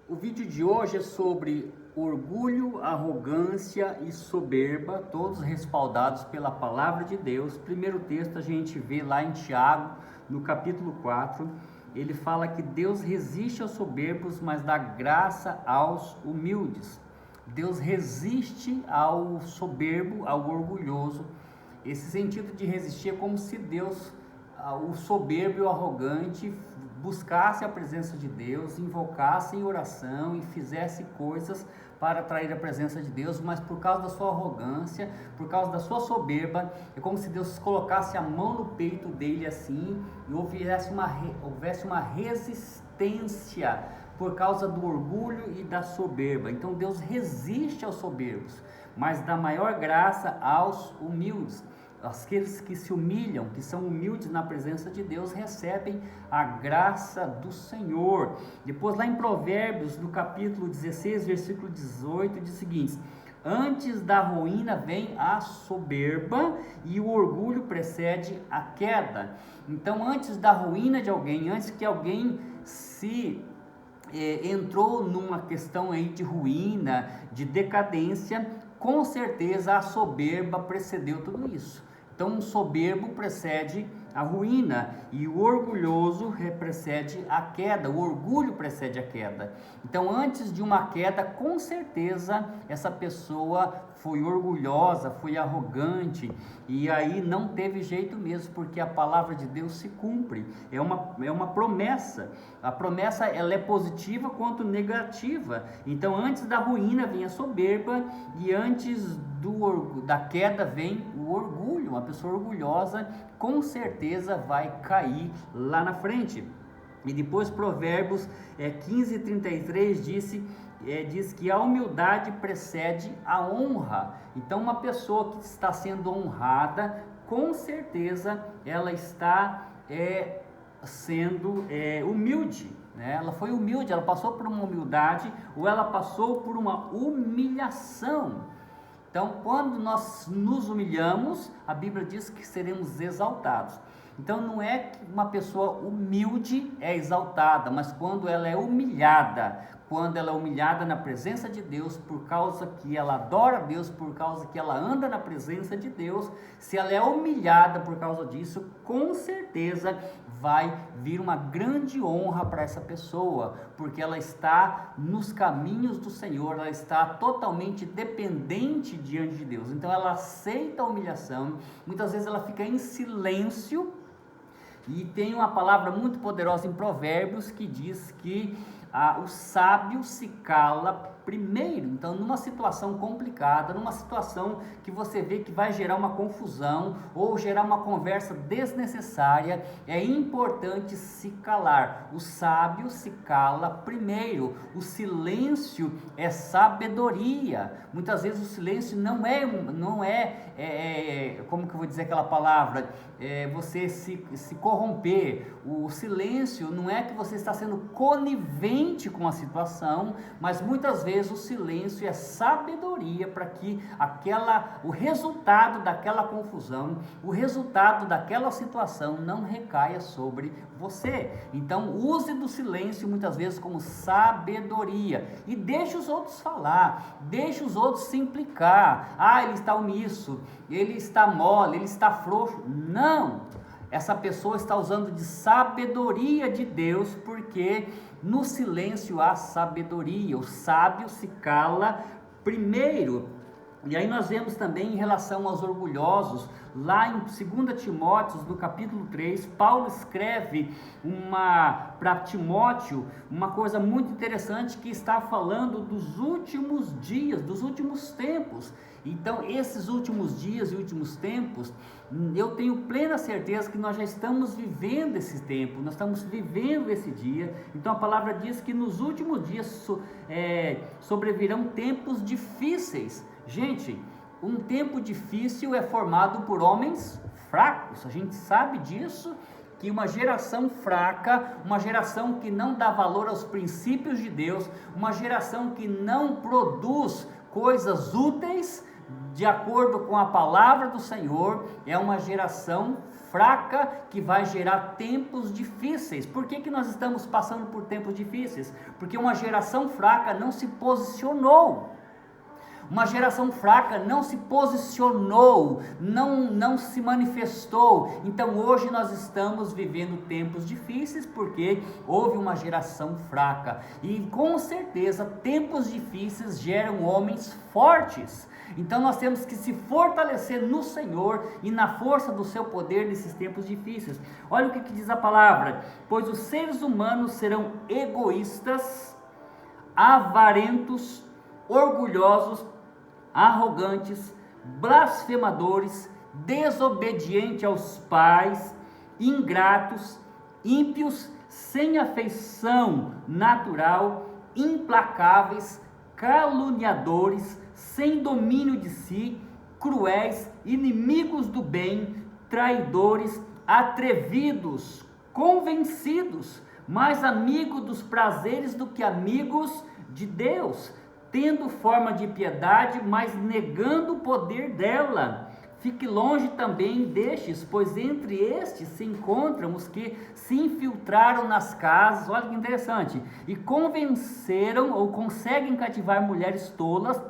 O vídeo de hoje é sobre orgulho, arrogância e soberba, todos respaldados pela palavra de Deus. Primeiro texto a gente vê lá em Tiago, no capítulo 4, ele fala que Deus resiste aos soberbos, mas dá graça aos humildes. Deus resiste ao soberbo, ao orgulhoso. Esse sentido de resistir é como se Deus, o soberbo e o arrogante, buscasse a presença de Deus, invocasse em oração e fizesse coisas para atrair a presença de Deus, mas por causa da sua arrogância, por causa da sua soberba, é como se Deus colocasse a mão no peito dele assim e houvesse uma resistência por causa do orgulho e da soberba. Então Deus resiste aos soberbos, mas dá maior graça aos humildes. Aqueles que se humilham, que são humildes na presença de Deus, recebem a graça do Senhor. Depois lá em Provérbios, no capítulo 16, versículo 18, diz o seguinte: antes da ruína vem a soberba e o orgulho precede a queda. Então, antes da ruína de alguém, antes que alguém entrou numa questão aí de ruína, de decadência, com certeza a soberba precedeu tudo isso. Então, o soberbo precede a ruína e o orgulhoso precede a queda, o orgulho precede a queda. Então, antes de uma queda, com certeza essa pessoa foi orgulhosa, foi arrogante, e aí não teve jeito mesmo, porque a palavra de Deus se cumpre, é uma promessa. A promessa ela é positiva quanto negativa. Então, antes da ruína vem a soberba e antes da queda vem o orgulho. Uma pessoa orgulhosa com certeza vai cair lá na frente. E depois Provérbios 15:33 diz que a humildade precede a honra. Então, uma pessoa que está sendo honrada, com certeza ela está sendo humilde, né? Ela foi humilde, ela passou por uma humildade ou ela passou por uma humilhação. Então, quando nós nos humilhamos, a Bíblia diz que seremos exaltados. Então, não é que uma pessoa humilde é exaltada, mas quando ela é humilhada na presença de Deus, por causa que ela adora a Deus, por causa que ela anda na presença de Deus, se ela é humilhada por causa disso, com certeza vai vir uma grande honra para essa pessoa, porque ela está nos caminhos do Senhor, ela está totalmente dependente diante de Deus. Então ela aceita a humilhação, muitas vezes ela fica em silêncio. E tem uma palavra muito poderosa em Provérbios que diz que o sábio se cala primeiro. Então, numa situação complicada, numa situação que você vê que vai gerar uma confusão ou gerar uma conversa desnecessária, é importante se calar. O sábio se cala primeiro. O silêncio é sabedoria. Muitas vezes o silêncio não é como que eu vou dizer aquela palavra? Você se corromper. O silêncio não é que você está sendo conivente com a situação, mas muitas vezes o silêncio é sabedoria para que o resultado daquela confusão, o resultado daquela situação não recaia sobre você. Então, use do silêncio muitas vezes como sabedoria e deixe os outros falar, deixe os outros se implicar. Ele está omisso, ele está mole, ele está frouxo. Não! Essa pessoa está usando de sabedoria de Deus, porque no silêncio há sabedoria. O sábio se cala primeiro. E aí nós vemos também em relação aos orgulhosos, lá em 2 Timóteo, no capítulo 3, Paulo escreve para Timóteo uma coisa muito interessante, que está falando dos últimos dias, dos últimos tempos. Então, esses últimos dias e últimos tempos, eu tenho plena certeza que nós já estamos vivendo esse tempo, nós estamos vivendo esse dia. Então, a palavra diz que nos últimos dias sobrevirão tempos difíceis. Gente, um tempo difícil é formado por homens fracos, a gente sabe disso, que uma geração fraca, uma geração que não dá valor aos princípios de Deus, uma geração que não produz coisas úteis, de acordo com a palavra do Senhor, é uma geração fraca que vai gerar tempos difíceis. Por que nós estamos passando por tempos difíceis? Porque uma geração fraca não se posicionou. Uma geração fraca não se posicionou, não se manifestou. Então hoje nós estamos vivendo tempos difíceis porque houve uma geração fraca. E com certeza tempos difíceis geram homens fortes. Então nós temos que se fortalecer no Senhor e na força do seu poder nesses tempos difíceis. Olha o que diz a palavra: pois os seres humanos serão egoístas, avarentos, orgulhosos, arrogantes, blasfemadores, desobedientes aos pais, ingratos, ímpios, sem afeição natural, implacáveis, caluniadores, sem domínio de si, cruéis, inimigos do bem, traidores, atrevidos, convencidos, mais amigos dos prazeres do que amigos de Deus, tendo forma de piedade, mas negando o poder dela. Fique longe também destes, pois entre estes se encontram os que se infiltraram nas casas, olha que interessante, e convenceram ou conseguem cativar mulheres tolas,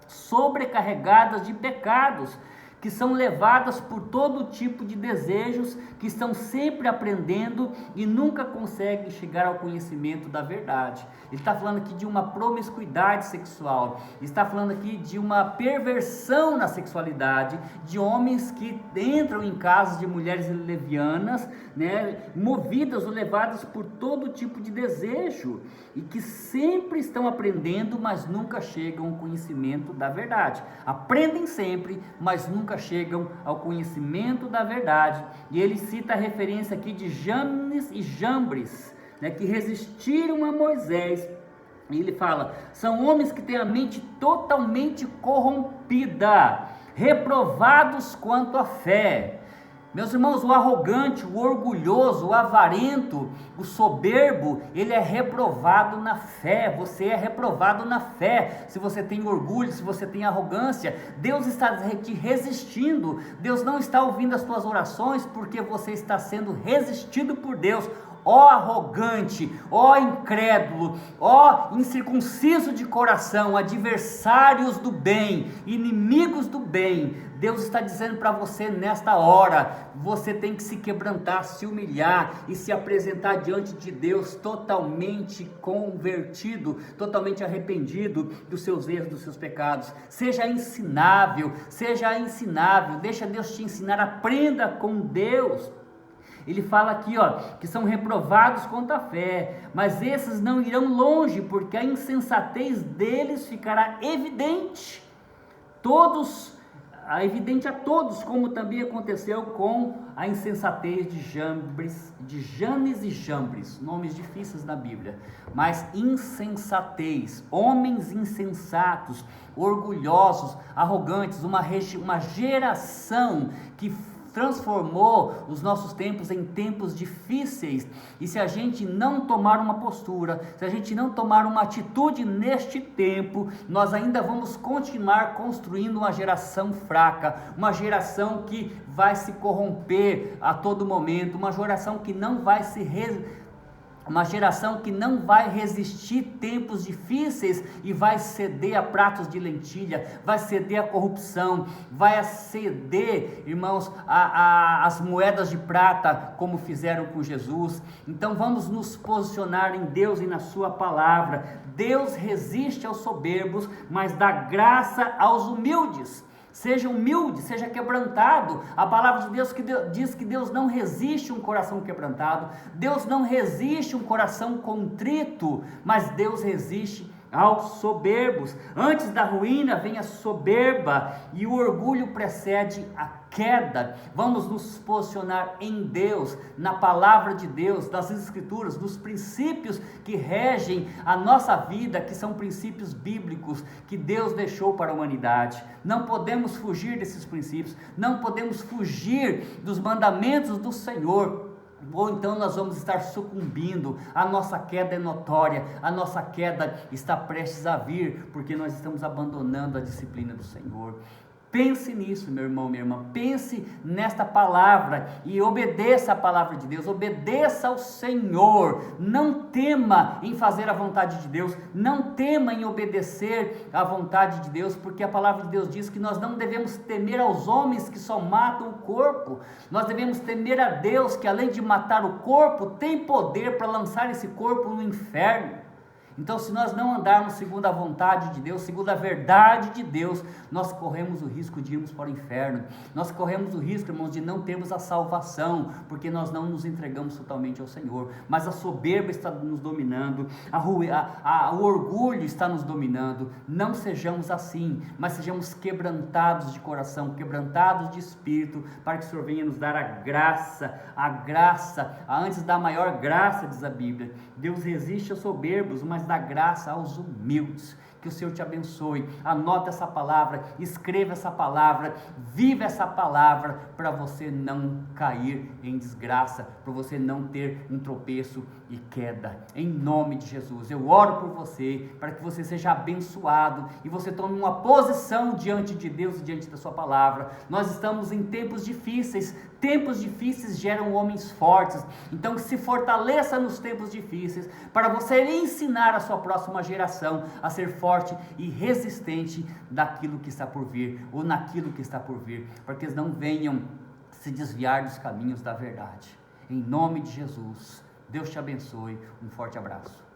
sobrecarregadas de pecados, que são levadas por todo tipo de desejos, que estão sempre aprendendo e nunca conseguem chegar ao conhecimento da verdade. Ele está falando aqui de uma promiscuidade sexual, está falando aqui de uma perversão na sexualidade, de homens que entram em casas de mulheres levianas, movidas ou levadas por todo tipo de desejo, e que sempre estão aprendendo, mas nunca chegam ao conhecimento da verdade. Aprendem sempre, mas nunca chegam ao conhecimento da verdade. E ele cita a referência aqui de Janes e Jambres, que resistiram a Moisés. E ele fala: são homens que têm a mente totalmente corrompida, reprovados quanto à fé. Meus irmãos, o arrogante, o orgulhoso, o avarento, o soberbo, ele é reprovado na fé. Você é reprovado na fé. Se você tem orgulho, se você tem arrogância, Deus está te resistindo. Deus não está ouvindo as tuas orações porque você está sendo resistido por Deus. Ó arrogante, ó incrédulo, ó incircunciso de coração, adversários do bem, inimigos do bem, Deus está dizendo para você nesta hora: você tem que se quebrantar, se humilhar e se apresentar diante de Deus totalmente convertido, totalmente arrependido dos seus erros, dos seus pecados. Seja ensinável, deixa Deus te ensinar, aprenda com Deus. Ele fala aqui, que são reprovados quanto à fé, mas esses não irão longe, porque a insensatez deles ficará evidente a todos, como também aconteceu com a insensatez de Janes e Jambres, nomes difíceis na Bíblia, mas insensatez, homens insensatos, orgulhosos, arrogantes, uma geração que transformou os nossos tempos em tempos difíceis. E se a gente não tomar uma postura, se a gente não tomar uma atitude neste tempo, nós ainda vamos continuar construindo uma geração fraca, uma geração que vai se corromper a todo momento, uma geração que não vai resistir tempos difíceis e vai ceder a pratos de lentilha, vai ceder a corrupção, vai ceder, irmãos, as moedas de prata, como fizeram com Jesus. Então vamos nos posicionar em Deus e na sua palavra. Deus resiste aos soberbos, mas dá graça aos humildes. Seja humilde, seja quebrantado. A palavra de Deus diz que Deus não resiste um coração quebrantado, Deus não resiste um coração contrito, mas Deus resiste aos soberbos. Antes da ruína vem a soberba e o orgulho precede a queda. Vamos nos posicionar em Deus, na palavra de Deus, nas escrituras, nos princípios que regem a nossa vida, que são princípios bíblicos que Deus deixou para a humanidade. Não podemos fugir desses princípios, não podemos fugir dos mandamentos do Senhor, ou então nós vamos estar sucumbindo. A nossa queda é notória, a nossa queda está prestes a vir, porque nós estamos abandonando a disciplina do Senhor. Pense nisso, meu irmão, minha irmã. Pense nesta palavra e obedeça a palavra de Deus. Obedeça ao Senhor. Não tema em fazer a vontade de Deus. Não tema em obedecer à vontade de Deus, porque a palavra de Deus diz que nós não devemos temer aos homens que só matam o corpo. Nós devemos temer a Deus, que além de matar o corpo, tem poder para lançar esse corpo no inferno. Então, se nós não andarmos segundo a vontade de Deus, segundo a verdade de Deus, nós corremos o risco de irmos para o inferno. Nós corremos o risco, irmãos, de não termos a salvação, porque nós não nos entregamos totalmente ao Senhor. Mas a soberba está nos dominando, o orgulho está nos dominando. Não sejamos assim, mas sejamos quebrantados de coração, quebrantados de espírito, para que o Senhor venha nos dar a graça, antes da maior graça, diz a Bíblia. Deus resiste aos soberbos, mas dá graça aos humildes. Que o Senhor te abençoe. Anota essa palavra, escreva essa palavra, viva essa palavra, para você não cair em desgraça, para você não ter um tropeço e queda. Em nome de Jesus, eu oro por você, para que você seja abençoado e você tome uma posição diante de Deus e diante da sua palavra. Nós estamos em tempos difíceis. Tempos difíceis geram homens fortes. Então, que se fortaleça nos tempos difíceis, para você ensinar a sua próxima geração a ser forte e resistente daquilo que está por vir, ou naquilo que está por vir, para que eles não venham se desviar dos caminhos da verdade. Em nome de Jesus, Deus te abençoe. Um forte abraço.